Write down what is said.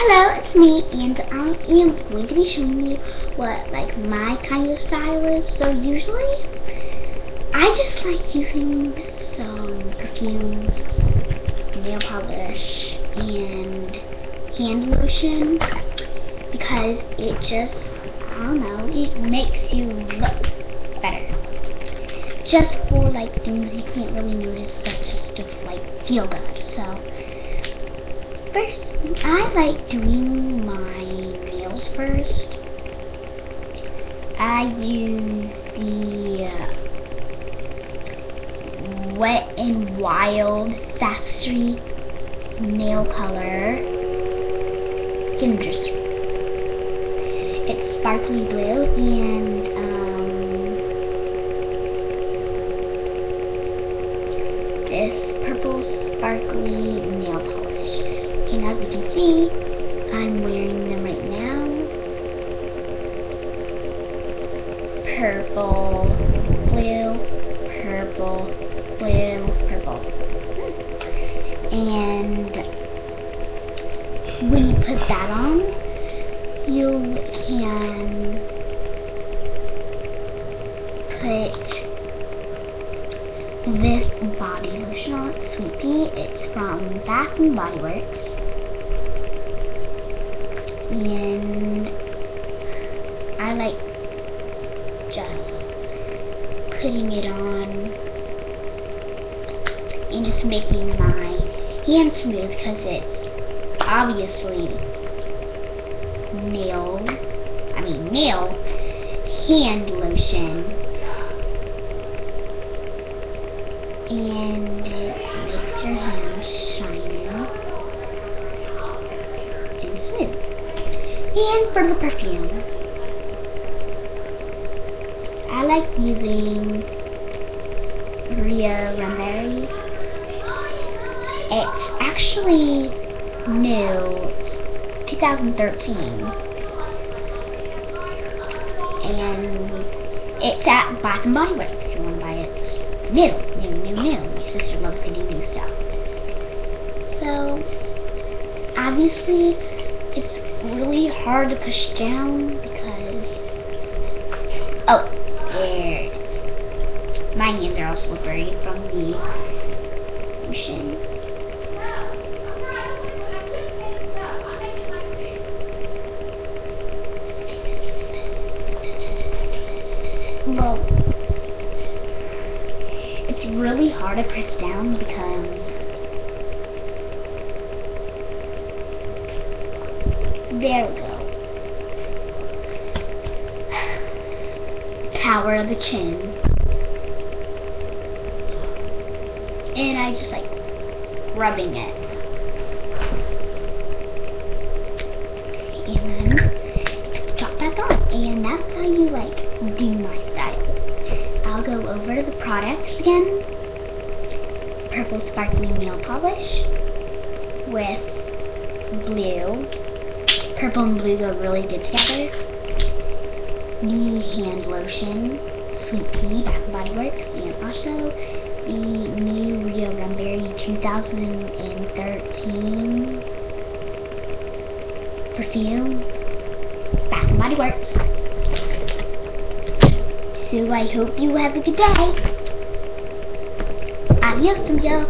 Hello, it's me, and I am going to be showing you what, my kind of style is. So usually, I just like using some perfumes, nail polish, and hand lotion, because it just, I don't know, it makes you look better. Just for, things you can't really notice, but just to, feel good. So, first, I like doing my nails first. I use the Wet n Wild Factory nail color. It's sparkly blue, and this purple sparkly nail polish. And as you can see, I'm wearing them right now. Purple, blue, purple, blue, purple. And when you put that on, you can put this body lotion on, Sweet Pea. It's from Bath and Body Works. And I like just putting it on and just making my hands smooth, because it's obviously nail hand lotion, and it makes your hands shiny and smooth. And for the perfume, I like using Rio Ramberry. It's actually new, 2013, and it's at Bath and Body Works if you want to buy it. It's new. My sister loves getting new stuff. So, obviously, it's really hard to push down because, there. My hands are all slippery from the lotion. Well, it's really hard to press down because there we go. Power of the chin. And I just like rubbing it. And then drop back on. And that's how you do my style. I'll go over to the products again. Purple sparkly nail polish with blue. Purple and blue go really good together. The hand lotion, Sweet Pea, Bath and Body Works, and also the new Rio Ramberry 2013 perfume, Bath and Body Works. So I hope you have a good day. Adios, amigo.